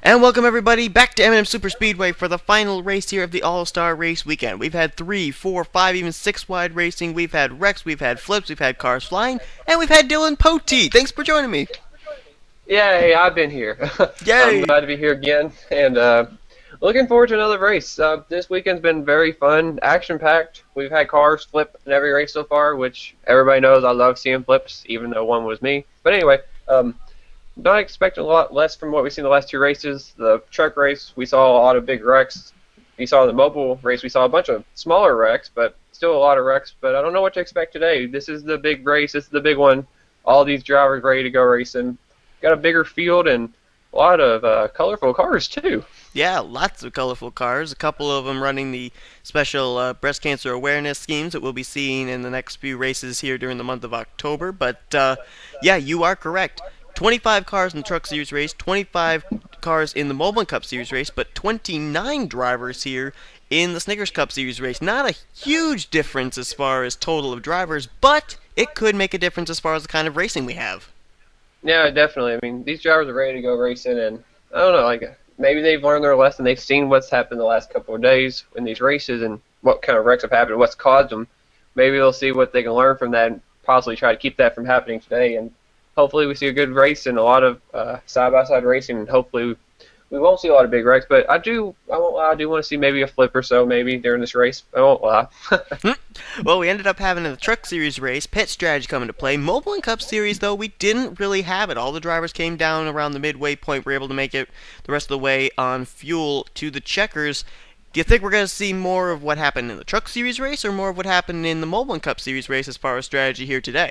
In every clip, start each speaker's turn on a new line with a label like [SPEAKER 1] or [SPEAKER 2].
[SPEAKER 1] And welcome everybody back to M&Ms Superspeedway for the final race here of the All-Star Race Weekend. We've had 3, 4, 5, even 6 wide racing. We've had wrecks, we've had flips, we've had cars flying, and we've had Dillon Poteet. Thanks for joining me.
[SPEAKER 2] Yay, I've been here.
[SPEAKER 1] Yay!
[SPEAKER 2] I'm glad to be here again, and looking forward to another race. This weekend's been very fun, action-packed. We've had cars flip in every race so far, which everybody knows I love seeing flips, even though one was me. But anyway, not expecting a lot less from what we've seen the last 2 races. The truck race, we saw a lot of big wrecks. We saw the mobile race, we saw a bunch of smaller wrecks, but still a lot of wrecks. But I don't know what to expect today. This is the big race. This is the big one. All these drivers ready to go racing. Got a bigger field and a lot of colorful cars, too.
[SPEAKER 1] Yeah, lots of colorful cars. A couple of them running the special breast cancer awareness schemes that we'll be seeing in the next few races here during the month of October. But, yeah, you are correct. 25 cars in the Truck Series race, 25 cars in the Mobile Cup Series race, but 29 drivers here in the Snickers Cup Series race. Not a huge difference as far as total of drivers, but it could make a difference as far as the kind of racing we have.
[SPEAKER 2] Yeah, definitely. I mean, these drivers are ready to go racing, and I don't know, like maybe they've learned their lesson. They've seen what's happened the last couple of days in these races and what kind of wrecks have happened, what's caused them. Maybe they'll see what they can learn from that and possibly try to keep that from happening today. And hopefully we see a good race and a lot of side-by-side racing, and hopefully we won't see a lot of big wrecks. But I won't lie, I do want to see maybe a flip or so maybe during this race. I won't lie.
[SPEAKER 1] Well, we ended up having a Truck Series race, pit strategy come into play. Mobile and Cup Series, though, we didn't really have it. All the drivers came down around the midway point, were able to make it the rest of the way on fuel to the checkers. Do you think we're going to see more of what happened in the Truck Series race or more of what happened in the Mobile and Cup Series race as far as strategy here today?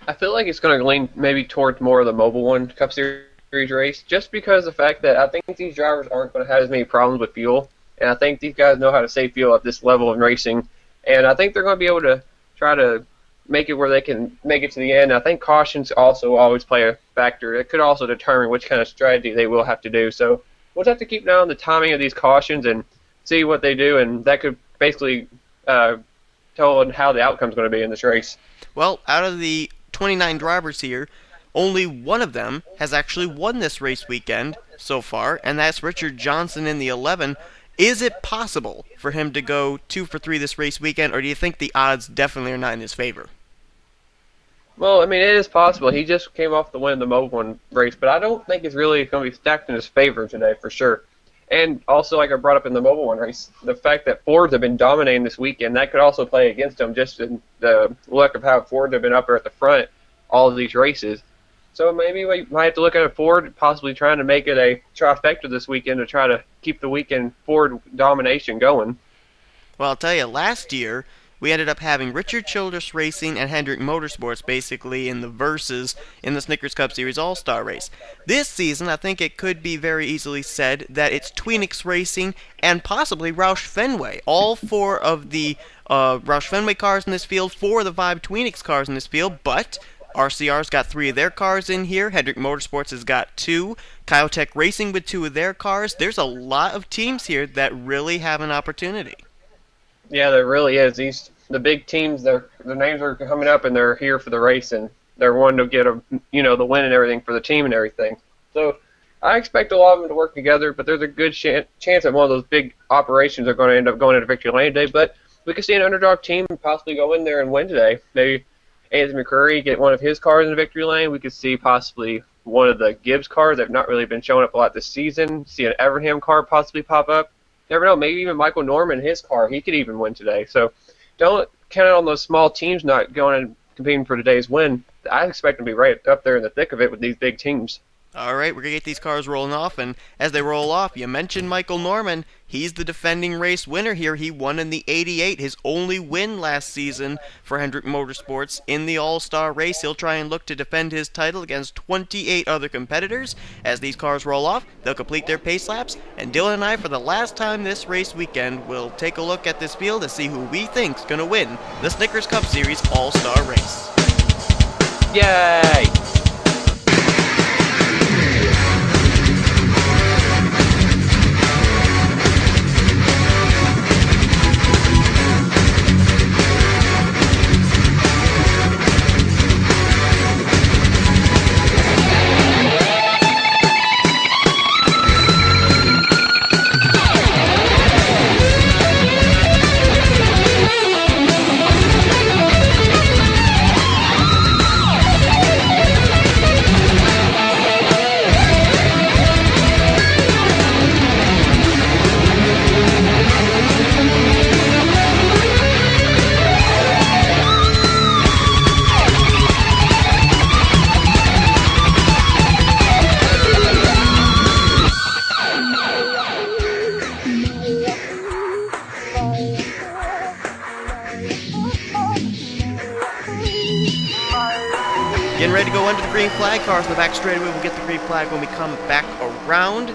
[SPEAKER 2] I feel like it's going to lean maybe towards more of the Mobile One Cup Series race, just because of the fact that I think these drivers aren't going to have as many problems with fuel, and I think these guys know how to save fuel at this level of racing, and I think they're going to be able to try to make it where they can make it to the end. I think cautions also always play a factor. It could also determine which kind of strategy they will have to do, so we'll just have to keep an eye on the timing of these cautions and see what they do, and that could basically tell how the outcome is going to be in this race.
[SPEAKER 1] Well, out of the 29 drivers here, only one of them has actually won this race weekend so far, and that's Richard Johnson in the 11. Is it possible for him to go 2 for 3 this race weekend, or do you think the odds definitely are not in his favor?
[SPEAKER 2] Well, I mean, it is possible. He just came off the win in the Mobile One race, but I don't think it's really going to be stacked in his favor today for sure. And also, like I brought up in the Mobile One race, the fact that Fords have been dominating this weekend, that could also play against him, just in the look of how Fords have been up there at the front all of these races. So maybe we might have to look at a Ford possibly trying to make it a trifecta this weekend to try to keep the weekend Ford domination going.
[SPEAKER 1] Well, I'll tell you, last year we ended up having Richard Childress Racing and Hendrick Motorsports basically in the verses in the Snickers Cup Series All-Star race. This season, I think it could be very easily said that it's Tweenix Racing and possibly Roush Fenway. All 4 of the Roush Fenway cars in this field, 4 of the 5 Tweenix cars in this field, but RCR's got 3 of their cars in here. Hendrick Motorsports has got 2. Kyotech Racing with 2 of their cars. There's a lot of teams here that really have an opportunity.
[SPEAKER 2] Yeah, there really is. The big teams, their names are coming up, and they're here for the race, and they're wanting to get the win and everything for the team and everything. So I expect a lot of them to work together, but there's a good chance that one of those big operations are going to end up going into victory lane today. But we could see an underdog team possibly go in there and win today. Maybe Anthony McCurry get one of his cars in the victory lane. We could see possibly one of the Gibbs cars that have not really been showing up a lot this season. See an Evernham car possibly pop up. Never know, maybe even Michael Norman, his car, he could even win today. So don't count on those small teams not going and competing for today's win. I expect them to be right up there in the thick of it with these big teams.
[SPEAKER 1] All right, we're going to get these cars rolling off, and as they roll off, you mentioned Michael Norman. He's the defending race winner here. He won in the 88, his only win last season for Hendrick Motorsports in the All-Star race. He'll try and look to defend his title against 28 other competitors. As these cars roll off, they'll complete their pace laps, and Dylan and I, for the last time this race weekend, will take a look at this field to see who we think's going to win the Snickers Cup Series All-Star race.
[SPEAKER 2] Yay!
[SPEAKER 1] Getting ready to go under the green flag. Cars in the back straightaway will get the green flag when we come back around.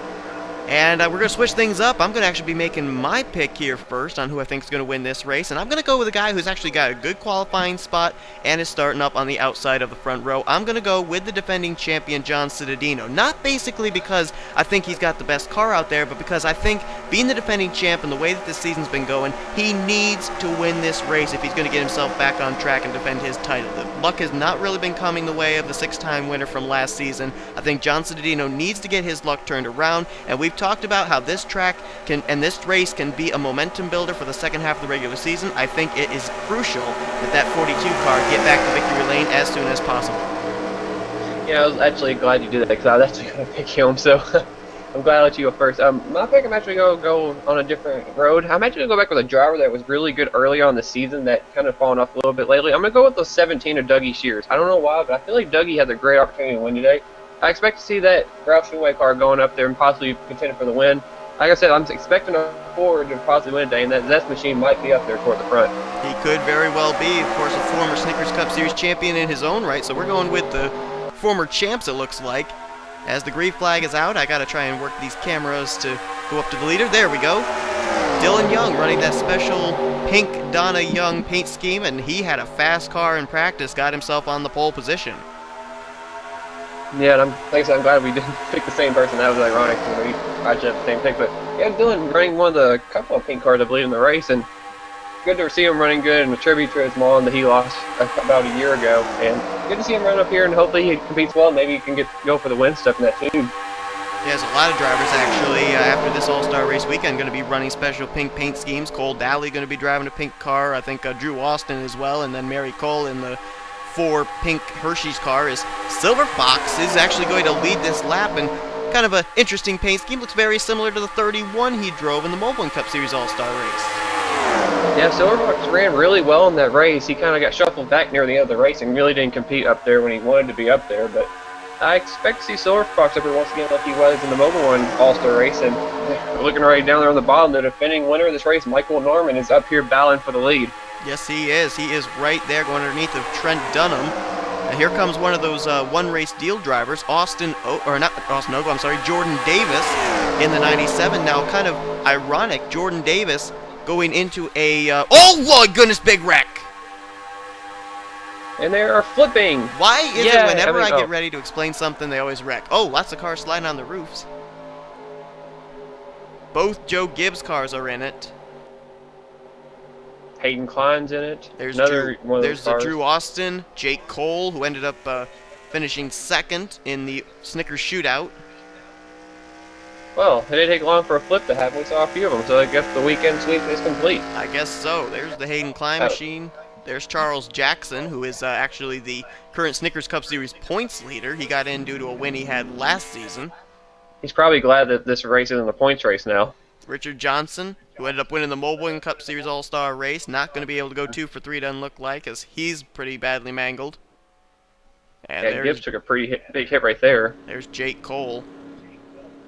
[SPEAKER 1] And we're going to switch things up. I'm going to actually be making my pick here first on who I think is going to win this race. And I'm going to go with a guy who's actually got a good qualifying spot and is starting up on the outside of the front row. I'm going to go with the defending champion, John Cittadino. Not basically because I think he's got the best car out there, but because I think being the defending champ and the way that this season's been going, he needs to win this race if he's going to get himself back on track and defend his title. The luck has not really been coming the way of the 6-time winner from last season. I think John Cittadino needs to get his luck turned around, and we've talked about how this track and this race can be a momentum builder for the second half of the regular season. I think it is crucial that 42 car get back to victory lane as soon as possible.
[SPEAKER 2] Yeah, I was actually glad you did that because I was actually going to pick him, so I'm glad I let you go first. My pick, I'm actually going to go on a different road. I'm actually going to go back with a driver that was really good early on in the season that kind of fallen off a little bit lately. I'm going to go with the 17 of Dougie Shears. I don't know why, but I feel like Dougie has a great opportunity to win today. I expect to see that Roush Fenway car going up there and possibly contending for the win. Like I said, I'm expecting a Ford to possibly win today, and that Zest machine might be up there toward the front.
[SPEAKER 1] He could very well be, of course, a former Snickers Cup Series champion in his own right, so we're going with the former champs, it looks like. As the green flag is out, I got to try and work these cameras to go up to the leader. There we go. Dylan Young running that special pink Donna Young paint scheme, and he had a fast car in practice, got himself on the pole position.
[SPEAKER 2] Yeah, and like I said, I'm glad we didn't pick the same person. That was ironic when we actually had the same pick. But yeah, Dylan running one of the couple of pink cars, I believe, in the race, and good to see him running good and a tribute to his mom that he lost about a year ago. And good to see him run up here, and hopefully he competes well. Maybe he can go for the win stuff in that too.
[SPEAKER 1] Yeah, there's a lot of drivers actually after this All-Star Race weekend going to be running special pink paint schemes. Cole Daly going to be driving a pink car. I think Drew Austin as well, and then Mary Cole in the 4 pink Hershey's car. Is Silver Fox is actually going to lead this lap, and kind of an interesting paint scheme. Looks very similar to the 31 he drove in the Mobile Cup Series All-Star Race.
[SPEAKER 2] Yeah, Silver Fox ran really well in that race. He kind of got shuffled back near the end of the race and really didn't compete up there when he wanted to be up there. But I expect to see Silver Fox up here once again like he was in the Mobile One All-Star race. And looking right down there on the bottom, the defending winner of this race, Michael Norman, is up here battling for the lead.
[SPEAKER 1] Yes, he is. He is right there going underneath of Trent Dunham. And here comes one of those one-race deal drivers, Jordan Davis in the 97. Now, kind of ironic, Jordan Davis going into a, oh my goodness, big wreck.
[SPEAKER 2] And they are flipping.
[SPEAKER 1] Why is it whenever I get ready to explain something, they always wreck? Oh, lots of cars sliding on the roofs. Both Joe Gibbs cars are in it.
[SPEAKER 2] Hayden Klein's in it.
[SPEAKER 1] There's
[SPEAKER 2] the
[SPEAKER 1] Drew Austin, Jake Cole, who ended up finishing second in the Snickers shootout.
[SPEAKER 2] Well, it didn't take long for a flip to happen. We saw a few of them, so I guess the weekend sweep is complete.
[SPEAKER 1] I guess so. There's the Hayden Klein machine. There's Charles Jackson, who is actually the current Snickers Cup Series points leader. He got in due to a win he had last season.
[SPEAKER 2] He's probably glad that this race isn't a points race now.
[SPEAKER 1] Richard Johnson, who ended up winning the Mobile Cup Series All-Star race, not going to be able to go 2 for 3, doesn't look like, as he's pretty badly mangled. And
[SPEAKER 2] Gibbs took a pretty big hit right there.
[SPEAKER 1] There's Jake Cole.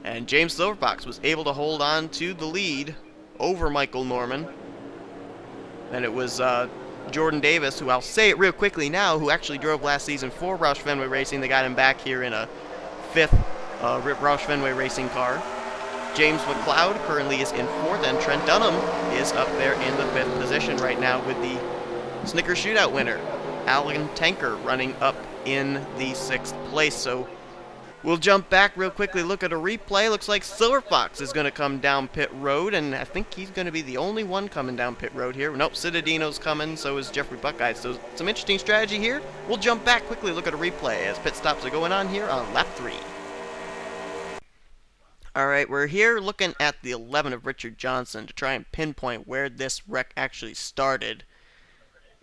[SPEAKER 1] And James Silverfox was able to hold on to the lead over Michael Norman. Then it was Jordan Davis, who I'll say it real quickly now, who actually drove last season for Roush Fenway Racing. They got him back here in a 5th Roush Fenway Racing car. James McLeod currently is in 4th, and Trent Dunham is up there in the 5th position right now with the Snickers Shootout winner, Alan Tanker, running up in the 6th place. So we'll jump back real quickly, look at a replay. Looks like Silver Fox is going to come down pit road, and I think he's going to be the only one coming down pit road here. Nope, Cittadino's coming, so is Jeffrey Buckeye. So some interesting strategy here. We'll jump back quickly, look at a replay as pit stops are going on here on lap 3. Alright, we're here looking at the 11 of Richard Johnson to try and pinpoint where this wreck actually started.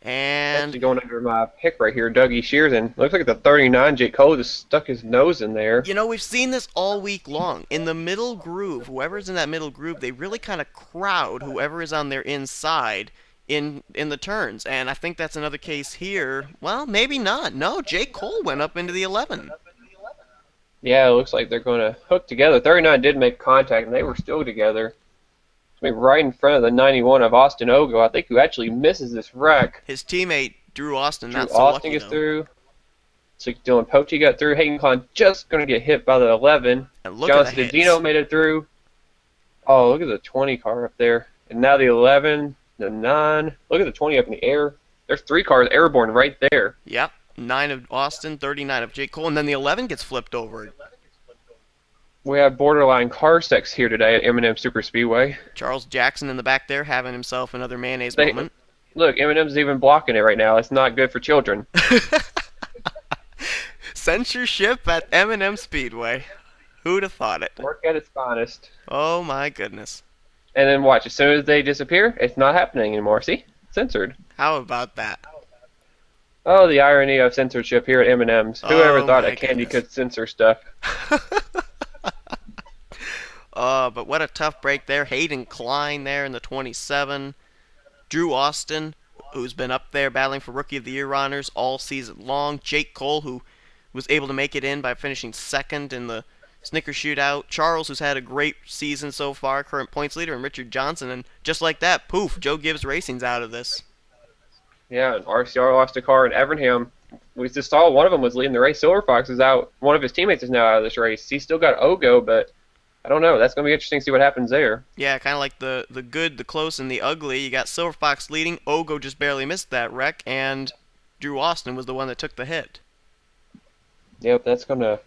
[SPEAKER 1] And
[SPEAKER 2] actually going under my pick right here, Dougie Shears, and looks like the 39, Jake Cole, just stuck his nose in there.
[SPEAKER 1] You know, we've seen this all week long. In the middle groove, whoever's in that middle groove, they really kind of crowd whoever is on their inside in the turns. And I think that's another case here. Well, maybe not. No, Jake Cole went up into the 11.
[SPEAKER 2] Yeah, it looks like they're going to hook together. 39 did make contact, and they were still together. Right in front of the 91 of Austin Ogo, I think, who actually misses this wreck.
[SPEAKER 1] His teammate, Drew Austin,
[SPEAKER 2] Drew
[SPEAKER 1] not so
[SPEAKER 2] Austin
[SPEAKER 1] lucky,
[SPEAKER 2] gets
[SPEAKER 1] though.
[SPEAKER 2] through. So Dillon Poteet got through. Hayden Klein just going to get hit by the 11.
[SPEAKER 1] And look
[SPEAKER 2] Johnson
[SPEAKER 1] at the
[SPEAKER 2] Dino
[SPEAKER 1] hits.
[SPEAKER 2] made it through. Oh, look at the 20 car up there. And now the 11, the 9. Look at the 20 up in the air. There's 3 cars airborne right there.
[SPEAKER 1] Yep. 9 of Austin, 39 of Jake Cole, and then the 11 gets flipped over.
[SPEAKER 2] We have borderline car sex here today at M&Ms Superspeedway.
[SPEAKER 1] Charles Jackson in the back there having himself another mayonnaise
[SPEAKER 2] They-
[SPEAKER 1] moment.
[SPEAKER 2] Look, M&M's even blocking it right now. It's not good for children.
[SPEAKER 1] Censorship at M&M Speedway. Who'd have thought it?
[SPEAKER 2] Work at its finest.
[SPEAKER 1] Oh my goodness.
[SPEAKER 2] And then watch, as soon as they disappear, it's not happening anymore. See? Censored.
[SPEAKER 1] How about that?
[SPEAKER 2] Oh, the irony of censorship here at M&M's. Whoever
[SPEAKER 1] Oh,
[SPEAKER 2] thought
[SPEAKER 1] my
[SPEAKER 2] a candy
[SPEAKER 1] goodness.
[SPEAKER 2] could censor stuff?
[SPEAKER 1] But what a tough break there. Hayden Klein there in the 27. Drew Austin, who's been up there battling for Rookie of the Year honors all season long. Jake Cole, who was able to make it in by finishing second in the Snickers shootout. Charles, who's had a great season so far, current points leader, and Richard Johnson. And just like that, poof, Joe Gibbs Racing's out of this.
[SPEAKER 2] Yeah, and RCR lost a car in Evernham. We just saw one of them was leading the race. Silver Fox is out. One of his teammates is now out of this race. He's still got Ogo, but I don't know. That's going to be interesting to see what happens there.
[SPEAKER 1] Yeah, kind of like the good, the close, and the ugly. You got Silver Fox leading. Ogo just barely missed that wreck, and Drew Austin was the one that took the hit.
[SPEAKER 2] Yep, that's going to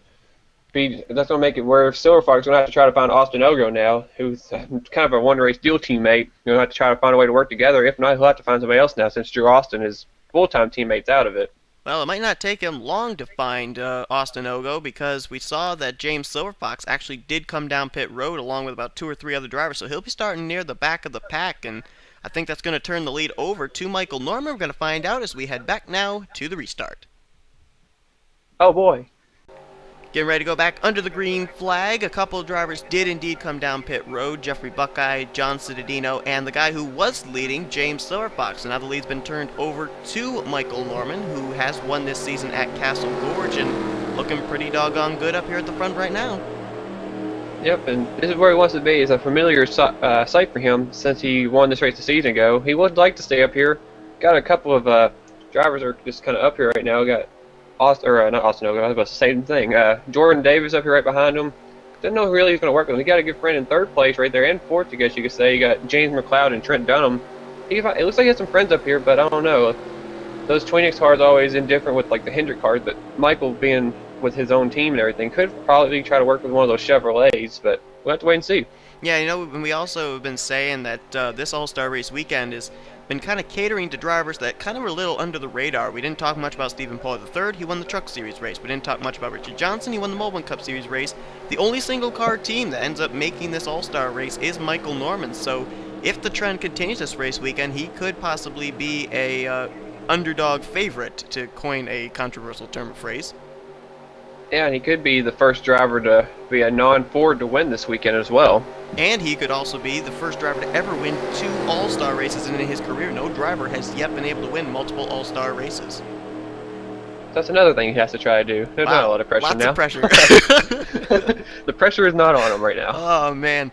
[SPEAKER 2] make it where Silver Fox is going to have to try to find Austin Ogo now, who's kind of a one-race deal teammate. You're going to have to try to find a way to work together. If not, he'll have to find somebody else now since Drew Austin is full-time teammates out of it.
[SPEAKER 1] Well, it might not take him long to find Austin Ogo because we saw that James Silverfox actually did come down pit road along with about 2 or 3 other drivers, so he'll be starting near the back of the pack, and I think that's going to turn the lead over to Michael Norman. We're going to find out as we head back now to the restart.
[SPEAKER 2] Oh, boy.
[SPEAKER 1] Getting ready to go back under the green flag. A couple of drivers did indeed come down pit road. Jeffrey Buckeye, John Citadino, and the guy who was leading, James Silverfox. And now the lead's been turned over to Michael Norman, who has won this season at Castle Gorge and looking pretty doggone good up here at the front right now.
[SPEAKER 2] Yep, and this is where he wants to be. It's a familiar sight for him since he won this race a season ago. He would like to stay up here. Got a couple of drivers are just kind of up here right now. Got not Austin Ogo, I was about to say the same thing. Jordan Davis up here right behind him. Didn't know who really he's going to work with him. He got a good friend in 3rd place right there, and 4th, I guess you could say. You got James McLeod and Trent Dunham. It looks like he has some friends up here, but I don't know. Those Twinix cars are always indifferent with like the Hendrick cars, but Michael being with his own team and everything could probably try to work with one of those Chevrolets, but we'll have to wait and see.
[SPEAKER 1] Yeah, you know, we also have been saying that this All-Star Race weekend has been kind of catering to drivers that kind of were a little under the radar. We didn't talk much about Stephen Paul III. He won the Truck Series race. We didn't talk much about Richard Johnson. He won the Moldman Cup Series race. The only single-car team that ends up making this All-Star race is Michael Norman. So if the trend continues this race weekend, he could possibly be a underdog favorite, to coin a controversial term or phrase.
[SPEAKER 2] Yeah, and he could be the first driver to be a non-Ford to win this weekend as well.
[SPEAKER 1] And he could also be the first driver to ever win 2 All-Star races in his career. No driver has yet been able to win multiple All-Star races.
[SPEAKER 2] That's another thing he has to try to do. There's not a lot of pressure
[SPEAKER 1] Lots
[SPEAKER 2] now.
[SPEAKER 1] of pressure.
[SPEAKER 2] The pressure is not on him right now.
[SPEAKER 1] Oh, man.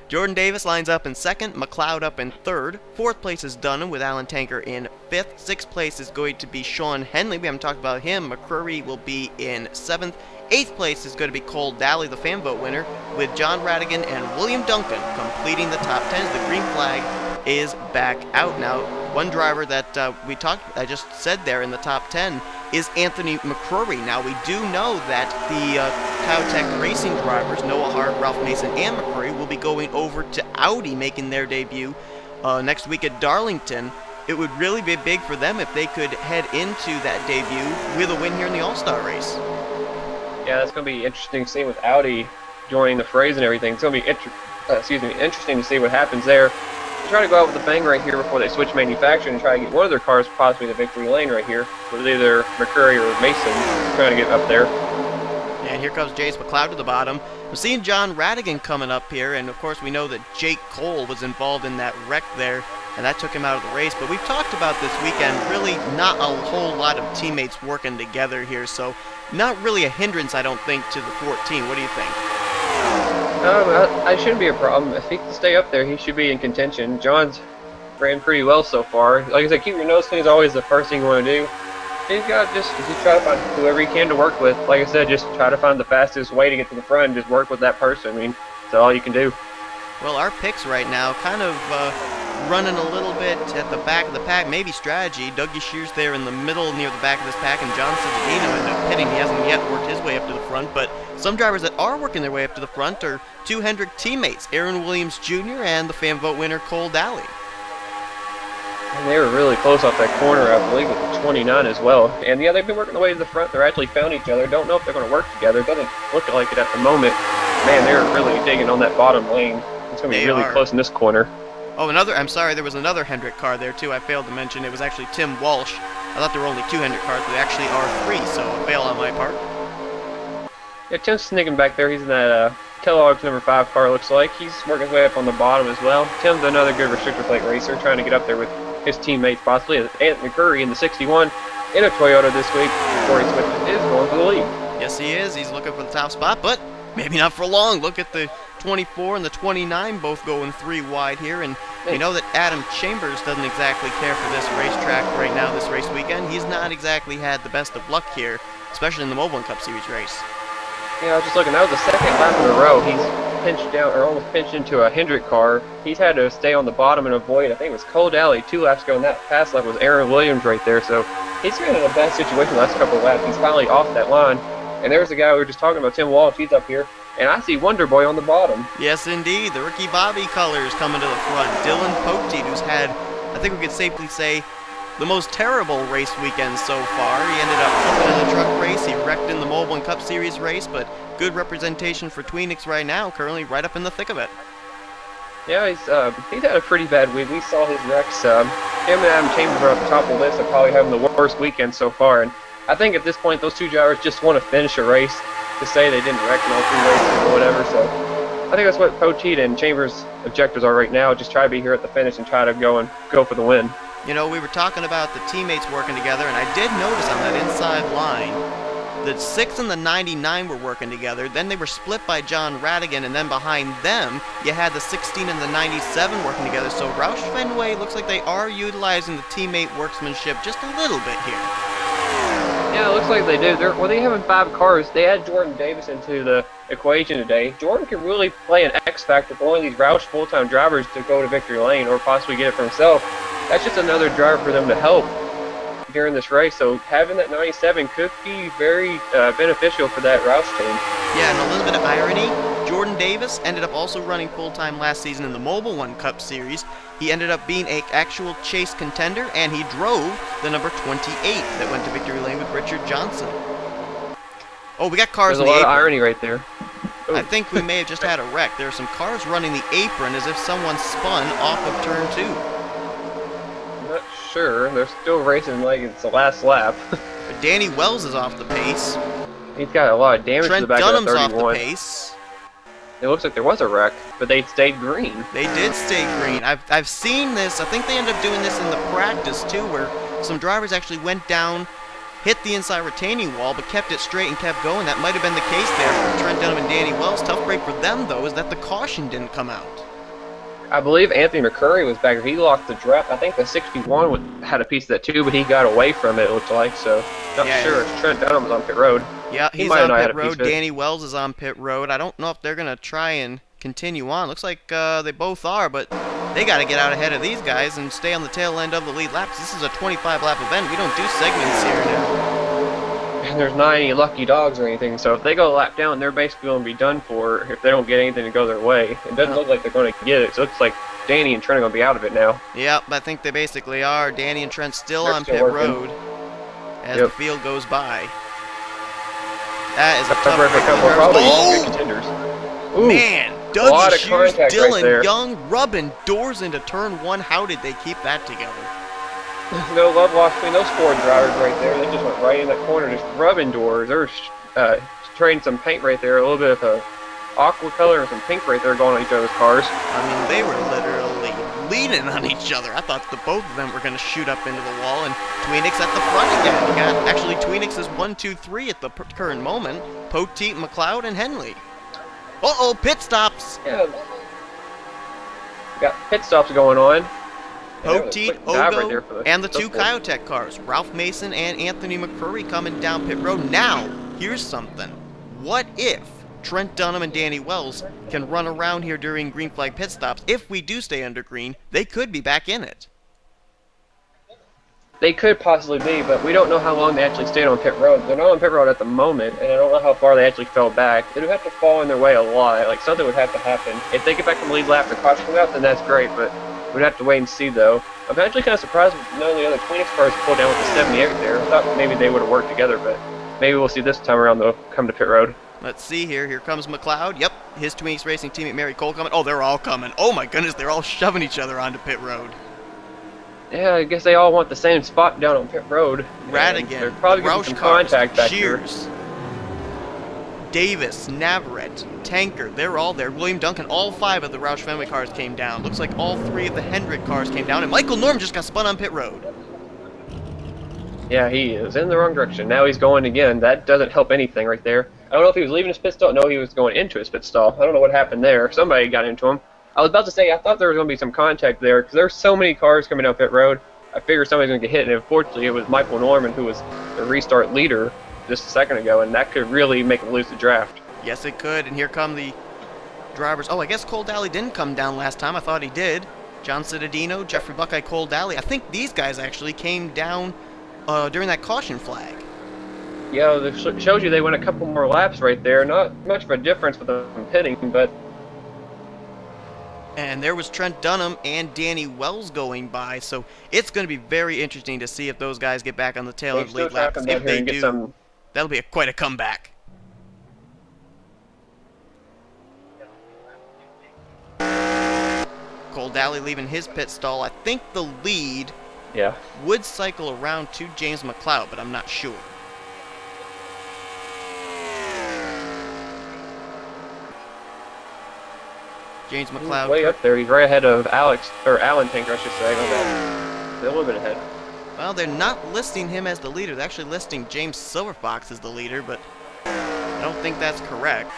[SPEAKER 1] Jordan Davis lines up in 2nd, McLeod up in 3rd. 4th place is Dunham with Alan Tanker in 5th. 6th place is going to be Sean Henley. We haven't talked about him. McCrory will be in 7th. 8th place is going to be Cole Daly, the fan vote winner, with John Radigan and William Duncan completing the top 10. The green flag is back out now. One driver that I just said there in the top 10 is Anthony McCrory. Now, we do know that the Cowtech racing drivers, Noah Hart, Ralph Mason, and McCrory, will be going over to Audi, making their debut next week at Darlington. It would really be big for them if they could head into that debut with a win here in the All-Star race.
[SPEAKER 2] Yeah, that's going to be interesting to see with Audi joining the phrase and everything. It's going to be interesting to see what happens there. Try to go out with a bang right here before they switch manufacturing and try to get one of their cars possibly the victory lane right here with either McCurry or Mason trying to get up there.
[SPEAKER 1] And here comes James McLeod to the bottom. I'm seeing John Radigan coming up here, and of course we know that Jake Cole was involved in that wreck there, and that took him out of the race. But we've talked about this weekend, really not a whole lot of teammates working together here, so not really a hindrance, I don't think, to the 14. What do you think?
[SPEAKER 2] I shouldn't be a problem. If he can stay up there, he should be in contention. John's ran pretty well so far. Like I said, keep your nose clean is always the first thing you want to do. He's got just try to find whoever he can to work with. Like I said, just try to find the fastest way to get to the front and just work with that person. I mean, that's all you can do.
[SPEAKER 1] Well, our picks right now kind of running a little bit at the back of the pack. Maybe strategy. Dougie Shears there in the middle near the back of this pack, and John Citadino ended up pitting. He hasn't yet worked his way up to the front, but some drivers that are working their way up to the front are two Hendrick teammates, Aaron Williams Jr. and the fan vote winner Cole Daly.
[SPEAKER 2] And they were really close off that corner, I believe, with the 29 as well. And yeah, they've been working their way to the front. They're actually found each other. Don't know if they're going to work together. Doesn't look like it at the moment. Man, they're really digging on that bottom lane. It's going to be really close in this corner.
[SPEAKER 1] Oh, I'm sorry, there was another Hendrick car there, too. I failed to mention. It was actually Tim Walsh. I thought there were only two Hendrick cars, but there actually are three, so a fail on my part.
[SPEAKER 2] Yeah, Tim's sneaking back there. He's in that Kellogg's number 5 car, looks like. He's working his way up on the bottom as well. Tim's another good restrictor plate racer, trying to get up there with his teammates, possibly. Anthony McCurry in the 61 in a Toyota this week before he switches is going for the lead.
[SPEAKER 1] Yes, he is. He's looking for the top spot, but maybe not for long. Look at the 24 and the 29 both going 3 wide here, and you know that Adam Chambers doesn't exactly care for this racetrack right now, this race weekend. He's not exactly had the best of luck here, especially in the Mobile Cup Series race.
[SPEAKER 2] Yeah, I was just looking. That was the second lap in a row. He's pinched down, or almost pinched into a Hendrick car. He's had to stay on the bottom and avoid, I think it was Cole Daly 2 laps ago, and that past lap was Aaron Williams right there. So he's been in a bad situation the last couple of laps. He's finally off that line. And there's the guy we were just talking about, Tim Walsh. He's up here. And I see Wonder Boy on the bottom.
[SPEAKER 1] Yes, indeed. The Ricky Bobby colors coming to the front. Dillon Poteet, who's had, I think we could safely say, the most terrible race weekend so far. He ended up flipping in the truck race. He wrecked in the Mobile and Cup Series race, but good representation for Tweenix right now, currently right up in the thick of it.
[SPEAKER 2] Yeah, he's had a pretty bad week. We saw his wrecks. Him and Adam Chambers are at the top of the list of probably having the worst weekend so far. And I think at this point, those two drivers just want to finish a race to say they didn't wreck in all 3 races or whatever. So I think that's what Poteet and Chambers' objectives are right now. Just try to be here at the finish and try to go for the win.
[SPEAKER 1] You know, we were talking about the teammates working together, and I did notice on that inside line the 6 and the 99 were working together. Then they were split by John Radigan, and then behind them, you had the 16 and the 97 working together. So Roush Fenway looks like they are utilizing the teammate workmanship just a little bit here.
[SPEAKER 2] Yeah, it looks like they do. They having 5 cars. They add Jordan Davis into the equation today. Jordan can really play an X factor for one of these Roush full-time drivers to go to victory lane or possibly get it for himself. That's just another driver for them to help during this race. So having that 97 could be very beneficial for that Roush team.
[SPEAKER 1] Yeah, and a little bit of irony, Jordan Davis ended up also running full-time last season in the Mobile One Cup Series. He ended up being an actual chase contender, and he drove the number 28 that went to victory lane with Richard Johnson. Oh, we got cars
[SPEAKER 2] There's
[SPEAKER 1] in the
[SPEAKER 2] a lot
[SPEAKER 1] apron.
[SPEAKER 2] of irony right there. Ooh.
[SPEAKER 1] I think we may have just had a wreck. There are some cars running the apron as if someone spun off of turn 2.
[SPEAKER 2] Not sure. They're still racing like it's the last lap.
[SPEAKER 1] But Danny Wells is off the pace.
[SPEAKER 2] He's got a lot of damage to the back
[SPEAKER 1] Trent
[SPEAKER 2] of
[SPEAKER 1] Dunham's
[SPEAKER 2] that 31.
[SPEAKER 1] off the pace.
[SPEAKER 2] It looks like there was a wreck, but they stayed green.
[SPEAKER 1] They did stay green. I've seen this. I think they ended up doing this in the practice too, where some drivers actually went down, hit the inside retaining wall, but kept it straight and kept going. That might have been the case there for Trent Dunham and Danny Wells. Tough break for them, though, is that the caution didn't come out.
[SPEAKER 2] I believe Anthony McCurry was back there. He locked the draft. I think the 61 had a piece of that too, but he got away from it, it looked like. So, not sure if Trent Dunham was on pit road.
[SPEAKER 1] Yeah, he's on pit road. Danny Wells is on pit road. I don't know if they're going to try and continue on. Looks like they both are, but they got to get out ahead of these guys and stay on the tail end of the lead laps. This is a 25-lap event. We don't do segments here now.
[SPEAKER 2] And there's not any lucky dogs or anything, so if they go a lap down, they're basically going to be done for if they don't get anything to go their way. It doesn't look like they're going to get it, so it looks like Danny and Trent are going to be out of it now.
[SPEAKER 1] Yep, I think they basically are. Danny and Trent still
[SPEAKER 2] They're
[SPEAKER 1] on
[SPEAKER 2] still
[SPEAKER 1] pit
[SPEAKER 2] working.
[SPEAKER 1] road as the field goes by. That is a tough
[SPEAKER 2] break for a couple, probably good contenders. Ooh,
[SPEAKER 1] man,
[SPEAKER 2] lot
[SPEAKER 1] Dougie
[SPEAKER 2] of
[SPEAKER 1] Shears,
[SPEAKER 2] contact
[SPEAKER 1] Dylan
[SPEAKER 2] right there.
[SPEAKER 1] Young rubbing doors into turn 1. How did they keep that together?
[SPEAKER 2] No love lost between those 4 drivers right there. They just went right in that corner, just rubbing doors. They're trading some paint right there, a little bit of a aqua color and some pink right there going on each other's cars.
[SPEAKER 1] I mean, they were literally leaning on each other. I thought the both of them were going to shoot up into the wall, and Tweenix at the front again. We got, actually, Tweenix is 1, 2, 3 at the current moment. Poteet, McLeod, and Henley. Uh-oh, pit stops.
[SPEAKER 2] Yeah. We got pit stops going on. And that was a
[SPEAKER 1] Poteet,
[SPEAKER 2] quick dive right there
[SPEAKER 1] Ogo,
[SPEAKER 2] for the
[SPEAKER 1] and the two
[SPEAKER 2] Silversport.
[SPEAKER 1] Kyotech cars, Ralph Mason and Anthony McCurry coming down pit road. Now, here's something. What if Trent Dunham and Danny Wells can run around here during green flag pit stops? If we do stay under green, they could be back in it.
[SPEAKER 2] They could possibly be, but we don't know how long they actually stayed on pit road. They're not on pit road at the moment, and I don't know how far they actually fell back. It would have to fall in their way a lot. Like, something would have to happen. If they get back from the lead lap after caution comes out, then that's great, but we'd have to wait and see, though. I'm actually kind of surprised none of the other Twinix cars pulled down with the 78 there. I thought maybe they would have worked together, but maybe we'll see this time around, they'll come to pit road.
[SPEAKER 1] Let's see here. Here comes McLeod. Yep, his Twinks Racing teammate Mary Cole coming. Oh, they're all coming. Oh my goodness, they're all shoving each other onto pit road.
[SPEAKER 2] Yeah, I guess they all want the same spot down on pit road.
[SPEAKER 1] Radigan,
[SPEAKER 2] They're probably getting some contact back here.
[SPEAKER 1] Shears, Davis, Navarrete, Tanker, they're all there. William Duncan, all 5 of the Roush Fenway cars came down. Looks like all 3 of the Hendrick cars came down, and Michael Norm just got spun on pit road.
[SPEAKER 2] Yeah, he is in the wrong direction. Now he's going again. That doesn't help anything right there. I don't know if he was leaving his pit stall. No, he was going into his pit stall. I don't know what happened there. Somebody got into him. I was about to say, I thought there was going to be some contact there, because there's so many cars coming down pit road. I figured somebody's going to get hit, and unfortunately it was Michael Norman, who was the restart leader just a second ago, and that could really make him lose the draft.
[SPEAKER 1] Yes, it could, and here come the drivers. Oh, I guess Cole Daly didn't come down last time. I thought he did. John Cittadino, Jeffrey Buckeye, Cole Daly. I think these guys actually came down during that caution flag.
[SPEAKER 2] Yeah, it shows you they went a couple more laps right there. Not much of a difference with them pitting, but...
[SPEAKER 1] And there was Trent Dunham and Danny Wells going by, so it's going to be very interesting to see if those guys get back on the tail of the lead lap. If they do, that'll be quite a comeback. Cole Daly leaving his pit stall. I think the lead would cycle around to James McLeod, but I'm not sure. James McLeod.
[SPEAKER 2] Way up there. He's right ahead of Alan Tinker, I should say. A little bit ahead.
[SPEAKER 1] Well, they're not listing him as the leader. They're actually listing James Silverfox as the leader, but I don't think that's correct.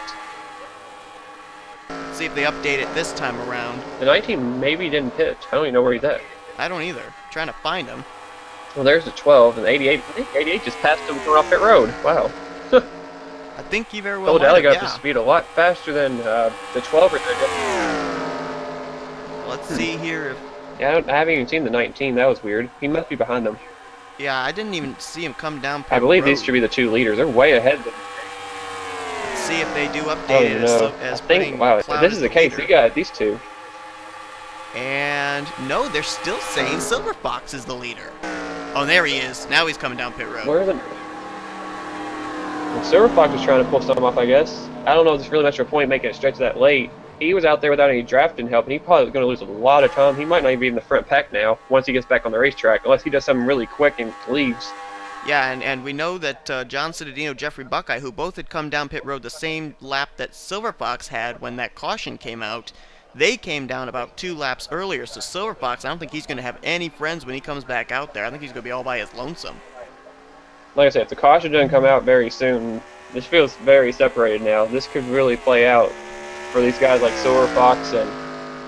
[SPEAKER 1] Let's see if they update it this time around.
[SPEAKER 2] The 19 maybe didn't pit. I don't even know where he's at.
[SPEAKER 1] I don't either. Trying to find him.
[SPEAKER 2] Well, there's the 12, and the 88. I think 88 just passed him going off pit road. Wow.
[SPEAKER 1] I think he very well
[SPEAKER 2] Cole Daly got
[SPEAKER 1] yeah.
[SPEAKER 2] up to speed a lot faster than the 12 right there.
[SPEAKER 1] Let's see here if...
[SPEAKER 2] Yeah, I haven't even seen the 19. That was weird. He must be behind them.
[SPEAKER 1] Yeah, I didn't even see him come down pit
[SPEAKER 2] I believe
[SPEAKER 1] road.
[SPEAKER 2] these should be the 2 leaders. They're way ahead.
[SPEAKER 1] Let's see if they do update it as
[SPEAKER 2] I think, wow, if this is the case, you got these 2.
[SPEAKER 1] And no, they're still saying Silverfox is the leader. Oh, there he is. Now he's coming down pit road.
[SPEAKER 2] Where are the... Well, Silverfox was trying to pull something off, I guess. I don't know if there's really much of a point making it stretch that late. He was out there without any drafting help, and he probably was going to lose a lot of time. He might not even be in the front pack now once he gets back on the racetrack, unless he does something really quick and leaves.
[SPEAKER 1] Yeah, and we know that John Cittadino, Jeffrey Buckeye, who both had come down pit road the same lap that Silverfox had when that caution came out, they came down about 2 laps earlier. So Silverfox, I don't think he's going to have any friends when he comes back out there. I think he's going to be all by his lonesome.
[SPEAKER 2] Like I said, if the caution doesn't come out very soon, this feels very separated now. This could really play out for these guys like Silverfox and,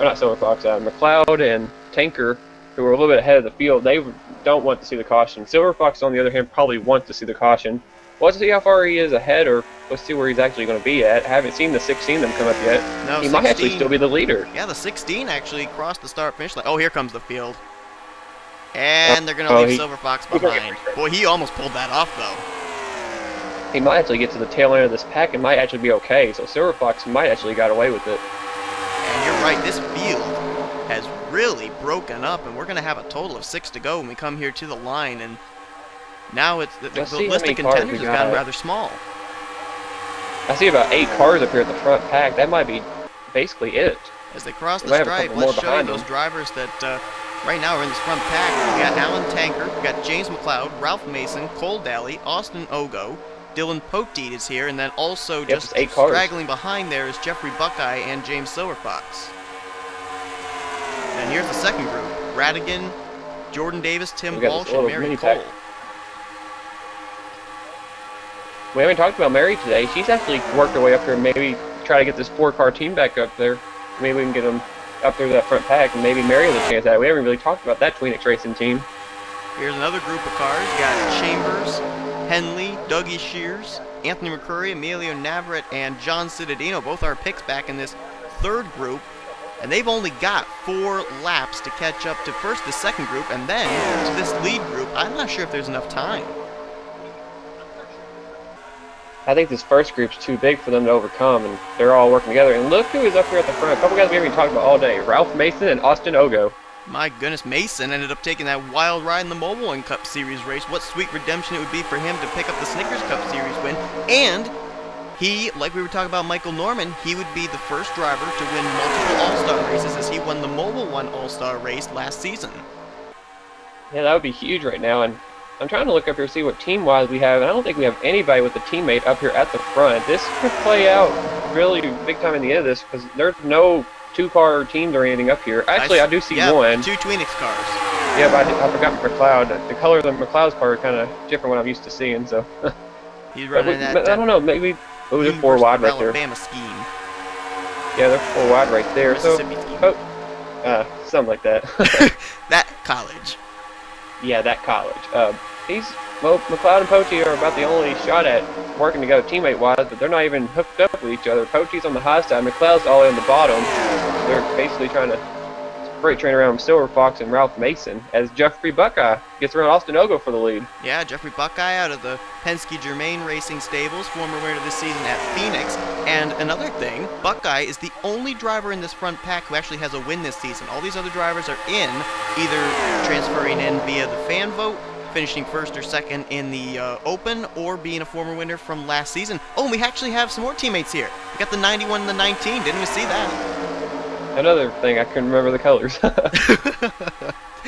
[SPEAKER 2] or not Silverfox, McLeod and Tanker, who are a little bit ahead of the field. They don't want to see the caution. Silverfox, on the other hand, probably wants to see the caution. We'll have to see how far he is ahead, or let's see where he's actually going to be at. I haven't seen the 16 them come up yet.
[SPEAKER 1] No,
[SPEAKER 2] he
[SPEAKER 1] 16,
[SPEAKER 2] might actually still be the leader.
[SPEAKER 1] Yeah, the 16 actually crossed the start-finish line. Oh, here comes the field. And they're going to leave Silverfox behind. Boy, he almost pulled that off, though.
[SPEAKER 2] He might actually get to the tail end of this pack and might actually be okay. So Silverfox might actually got away with it.
[SPEAKER 1] And you're right, this field has really broken up, and we're going to have a total of 6 to go when we come here to the line. And now it's the list of contenders has gotten rather small.
[SPEAKER 2] I see about 8 cars up here at the front pack. That might be basically it.
[SPEAKER 1] As they cross the stripe, let's show you those drivers that right now are in this front pack. We got Alan Tanker, we got James McLeod, Ralph Mason, Cole Daly, Austin Ogo, Dillon Poteet is here, and then also just straggling behind there is Jeffrey Buckeye and James Silverfox. And here's the second group: Radigan, Jordan Davis, Tim Walsh, and Mary Cole.
[SPEAKER 2] We haven't talked about Mary today. She's actually worked her way up here and maybe try to get this 4-car team back up there. Maybe we can get them up there to that front pack and maybe Mario's a chance at it. We haven't really talked about that Tweenix Racing team.
[SPEAKER 1] Here's another group of cars. You got Chambers, Henley, Dougie Shears, Anthony McCurry, Emilio Navarrete, and John Cittadino. Both our picks back in this third group. And they've only got 4 laps to catch up to first the second group and then to this lead group. I'm not sure if there's enough time.
[SPEAKER 2] I think this first group's too big for them to overcome, and they're all working together. And look who is up here at the front. A couple guys we haven't even talked about all day. Ralph Mason and Austin Ogo.
[SPEAKER 1] My goodness, Mason ended up taking that wild ride in the Mobile One Cup Series race. What sweet redemption it would be for him to pick up the Snickers Cup Series win. And he, like we were talking about Michael Norman, he would be the first driver to win multiple All-Star races as he won the Mobile One All-Star race last season.
[SPEAKER 2] Yeah, that would be huge right now. And I'm trying to look up here to see what team-wise we have, and I don't think we have anybody with a teammate up here at the front. This could play out really big time in the end of this because there's no 2-car teams or anything up here. Actually, I do see one.
[SPEAKER 1] 2 Tweenix cars.
[SPEAKER 2] Yeah, but I forgot McLeod. The color of the McLeod's car is kind of different what I'm used to seeing, so.
[SPEAKER 1] He's running that.
[SPEAKER 2] I don't know, maybe. Oh, they're 4 wide right there.
[SPEAKER 1] Alabama scheme.
[SPEAKER 2] Yeah, they're 4 wide right there.
[SPEAKER 1] Mississippi
[SPEAKER 2] So,
[SPEAKER 1] scheme.
[SPEAKER 2] Something like that.
[SPEAKER 1] That college.
[SPEAKER 2] Yeah, that college. McLeod and Poteet are about the only shot at working together teammate-wise, but they're not even hooked up with each other. Poteet's on the high side, McLeod's all the way on the bottom. They're basically trying to freight train around Silver Fox and Ralph Mason as Jeffrey Buckeye gets around Austin Ogo for the lead.
[SPEAKER 1] Yeah, Jeffrey Buckeye out of the Penske Germain Racing Stables, former winner this season at Phoenix. And another thing, Buckeye is the only driver in this front pack who actually has a win this season. All these other drivers are in, either transferring in via the fan vote, finishing first or second in the Open, or being a former winner from last season. Oh, and we actually have some more teammates here. We got the 91 and the 19. Didn't we see that?
[SPEAKER 2] Another thing, I couldn't remember the colors.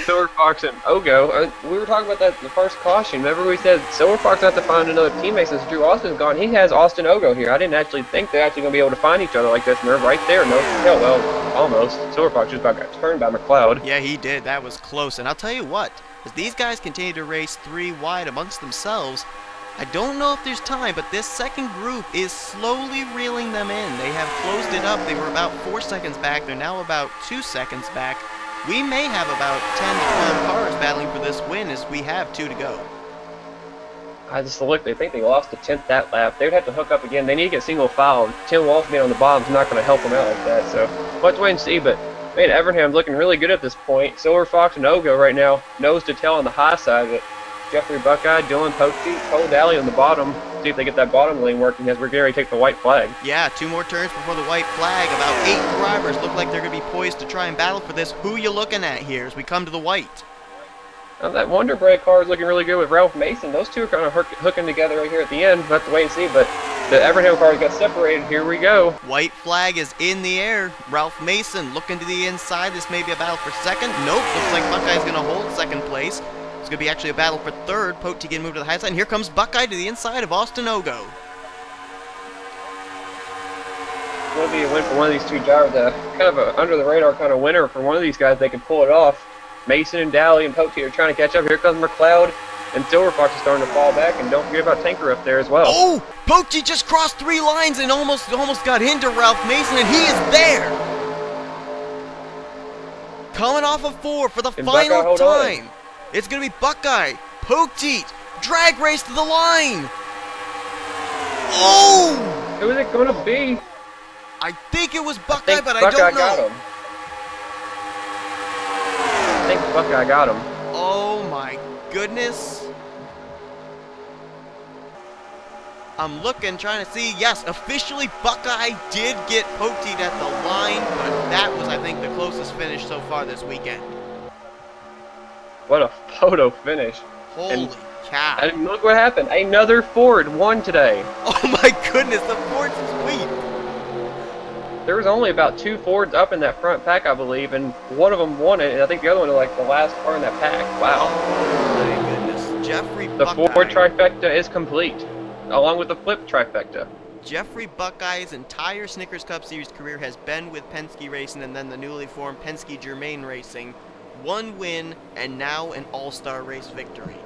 [SPEAKER 2] Silver Fox and Ogo. We were talking about that the first caution. Remember we said Silver Fox has to find another teammate since Drew Austin's gone. He has Austin Ogo here. I didn't actually think they're actually going to be able to find each other like this, and they're right there. No, yeah, well, almost. Silver Fox just about got turned by McLeod.
[SPEAKER 1] Yeah, he did. That was close. And I'll tell you what, as these guys continue to race 3 wide amongst themselves, I don't know if there's time, but this second group is slowly reeling them in. They have closed it up. They were about 4 seconds back. They're now about 2 seconds back. We may have about 10 to 12 cars battling for this win as we have 2 to go.
[SPEAKER 2] I just looked. They think they lost the 10th that lap. They would have to hook up again. They need to get single file. Tim Walsh being on the bottom is not going to help them out like that. So let's wait and see. But man, Evernham's looking really good at this point. Silver Fox and Ogo right now, nose to tail on the high side. But Jeffrey Buckeye, Dillon Poteet, Cole Daly on the bottom. See if they get that bottom lane working as we're getting ready to take the white flag.
[SPEAKER 1] Yeah, 2 more turns before the white flag. About 8 drivers look like they're going to be poised to try and battle for this. Who you looking at here as we come to the white?
[SPEAKER 2] That Wonder Bread car is looking really good with Ralph Mason. Those two are kind of hooking together right here at the end. We'll have to wait and see, but the Evernham cars got separated. Here we go.
[SPEAKER 1] White flag is in the air. Ralph Mason looking to the inside. This may be a battle for second. Nope, looks like Buckeye's going to hold second place. It's going to be actually a battle for third. Poteet getting moved to the high side. And here comes Buckeye to the inside of Austin Ogo.
[SPEAKER 2] It's going to be a win for one of these two drivers. Kind of a under-the-radar kind of winner for one of these guys. They can pull it off. Mason and Daly and Poteet are trying to catch up. Here comes McLeod, and Silver Fox is starting to fall back. And don't forget about Tanker up there as well.
[SPEAKER 1] Oh! Poteet just crossed 3 lines and almost got into Ralph Mason, and he is there! Coming off of 4 for the final time. It's going to be Buckeye, Poteet, drag race to the line. Oh!
[SPEAKER 2] Who is it going to be?
[SPEAKER 1] I think it was Buckeye, but
[SPEAKER 2] Buckeye
[SPEAKER 1] I don't know.
[SPEAKER 2] got him. I think Buckeye got him.
[SPEAKER 1] Oh my goodness. I'm looking, trying to see. Yes, officially Buckeye did get Poteet at the line, but that was, I think, the closest finish so far this weekend.
[SPEAKER 2] What a photo finish.
[SPEAKER 1] Holy cow.
[SPEAKER 2] And look what happened. Another Ford won today.
[SPEAKER 1] Oh my goodness, the Ford sweep.
[SPEAKER 2] There was only about 2 Fords up in that front pack, I believe, and one of them won it, and I think the other one was like the last car in that pack. Wow.
[SPEAKER 1] Oh my goodness. Jeffrey
[SPEAKER 2] The
[SPEAKER 1] Buckeye.
[SPEAKER 2] Ford trifecta is complete, along with the flip trifecta.
[SPEAKER 1] Jeffrey Buckeye's entire Snickers Cup Series career has been with Penske Racing and then the newly formed Penske Germain Racing. 1 win, and now an all-star race victory.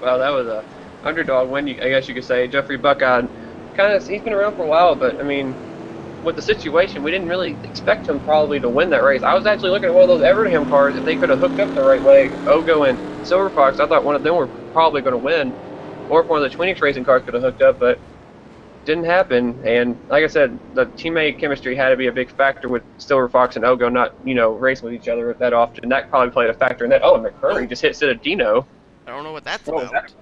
[SPEAKER 2] Well, that was a underdog win, I guess you could say. Jeffrey Buckeye, he's been around for a while, but I mean, with the situation, we didn't really expect him probably to win that race. I was actually looking at one of those Evernham cars. If they could have hooked up the right way, Ogo and Silver Fox, I thought one of them were probably going to win. Or if one of the Twinix racing cars could have hooked up, but didn't happen. And like I said, the teammate chemistry had to be a big factor with Silver Fox and Ogo not, racing with each other that often. That probably played a factor in that. Oh, and McCurry just hit Citadino.
[SPEAKER 1] I don't know what that's about.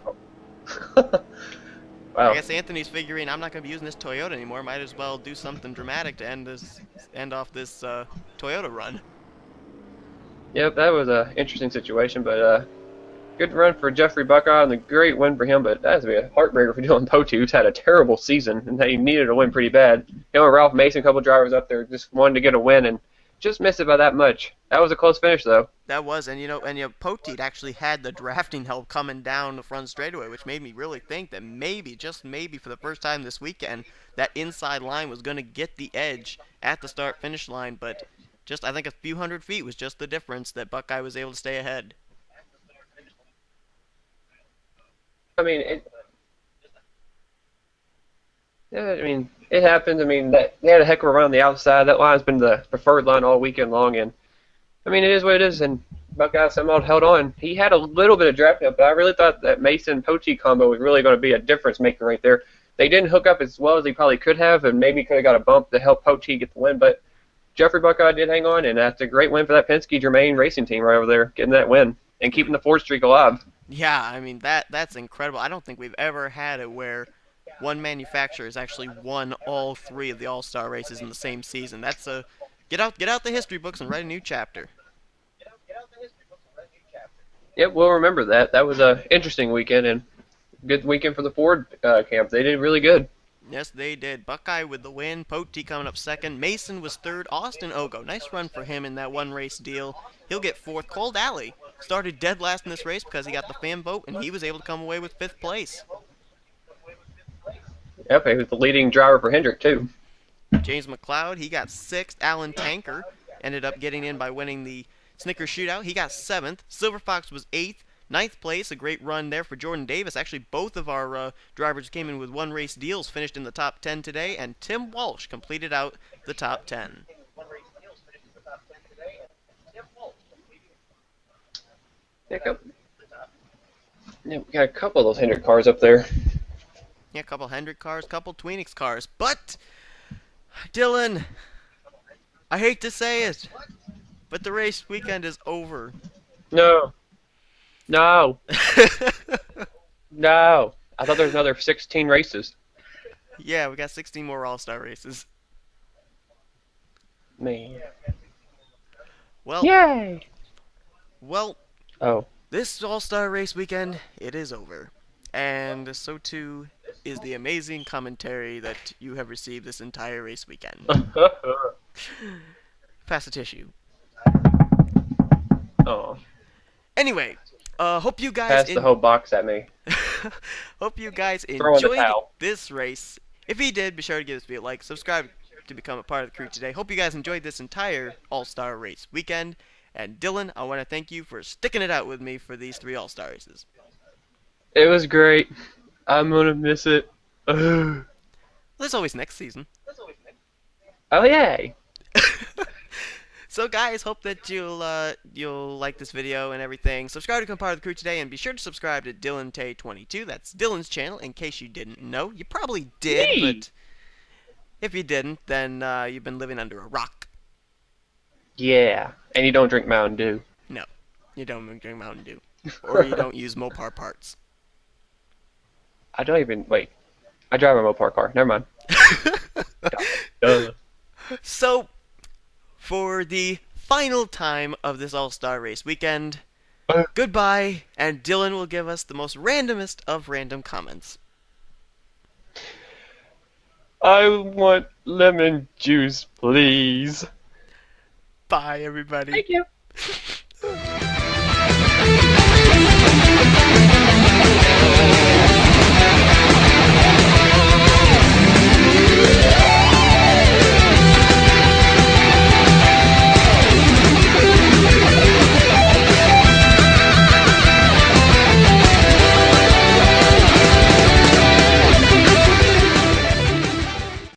[SPEAKER 2] Wow.
[SPEAKER 1] I guess Anthony's figuring I'm not going to be using this Toyota anymore. Might as well do something dramatic to end off this Toyota run.
[SPEAKER 2] Yep, that was an interesting situation, but good run for Jeffrey Buckeye and a great win for him, but that has to be a heartbreaker for Dillon Poteet, who's had a terrible season, and he needed a win pretty bad. Ralph Mason, a couple drivers up there, just wanted to get a win, and just missed it by that much. That was a close finish, though.
[SPEAKER 1] That was, and Poteet actually had the drafting help coming down the front straightaway, which made me really think that maybe, just maybe, for the first time this weekend, that inside line was going to get the edge at the start-finish line, but just, I think, a few hundred feet was just the difference that Buckeye was able to stay ahead.
[SPEAKER 2] I mean, it happened. They had a heck of a run on the outside. That line's been the preferred line all weekend long, and it is what it is. And Buckeye somehow held on. He had a little bit of draft help, but I really thought that Mason-Poteet combo was really going to be a difference maker right there. They didn't hook up as well as they probably could have, and maybe could have got a bump to help Poteet get the win. But Jeffrey Buckeye did hang on, and that's a great win for that Penske Germain racing team right over there, getting that win and keeping the Ford streak alive.
[SPEAKER 1] Yeah, that's incredible. I don't think we've ever had it where one manufacturer has actually won all three of the All-Star races in the same season. That's get out the history books and write a new chapter.
[SPEAKER 2] Yep, we'll remember that. That was an interesting weekend and good weekend for the Ford camp. They did really good.
[SPEAKER 1] Yes, they did. Buckeye with the win. Poteet coming up second. Mason was third. Austin Ogo. Nice run for him in that one-race deal. He'll get fourth. Cold Alley started dead last in this race because he got the fan vote, and he was able to come away with fifth place.
[SPEAKER 2] Yep, he was the leading driver for Hendrick, too.
[SPEAKER 1] James McLeod, he got sixth. Alan Tanker ended up getting in by winning the Snickers shootout. He got seventh. Silver Fox was eighth. Ninth place, a great run there for Jordan Davis. Actually, both of our drivers came in with one-race deals, finished in the top 10 today, and Tim Walsh completed out the top 10.
[SPEAKER 2] Yeah, we got a couple of those Hendrick cars up there.
[SPEAKER 1] Yeah, a couple Hendrick cars, couple Twinix cars. But, Dillon, I hate to say it, but the race weekend is over.
[SPEAKER 2] No. No. No. I thought there was another 16 races.
[SPEAKER 1] Yeah, we got 16 more All-Star races.
[SPEAKER 2] Man.
[SPEAKER 1] Well.
[SPEAKER 2] Yay!
[SPEAKER 1] Well.
[SPEAKER 2] Oh.
[SPEAKER 1] This All-Star race weekend, it is over. And so too is the amazing commentary that you have received this entire race weekend. Pass the tissue.
[SPEAKER 2] Oh.
[SPEAKER 1] Anyway, hope you guys...
[SPEAKER 2] Pass the whole box at me.
[SPEAKER 1] Hope you guys
[SPEAKER 2] Throw in the
[SPEAKER 1] enjoyed
[SPEAKER 2] towel.
[SPEAKER 1] this race. If you did, be sure to give this video a like, subscribe to become a part of the crew today. Hope you guys enjoyed this entire All-Star race weekend. And Dillon, I want to thank you for sticking it out with me for these 3 All-Star races.
[SPEAKER 2] It was great. I'm gonna miss it. Ugh.
[SPEAKER 1] There's always next season.
[SPEAKER 2] Oh yay!
[SPEAKER 1] So guys, hope that you'll like this video and everything. Subscribe to become part of the crew today, and be sure to subscribe to Dillon Tay22. That's Dillon's channel. In case you didn't know, you probably did, but if you didn't, then you've been living under a rock.
[SPEAKER 2] Yeah, and you don't drink Mountain Dew.
[SPEAKER 1] No, you don't drink Mountain Dew, or you don't use Mopar parts.
[SPEAKER 2] I don't even wait. I drive a Mopar car. Never mind.
[SPEAKER 1] So, for the final time of this All-Star race weekend, goodbye, and Dillon will give us the most randomest of random comments.
[SPEAKER 2] I want lemon juice, please.
[SPEAKER 1] Bye, everybody.
[SPEAKER 2] Thank you.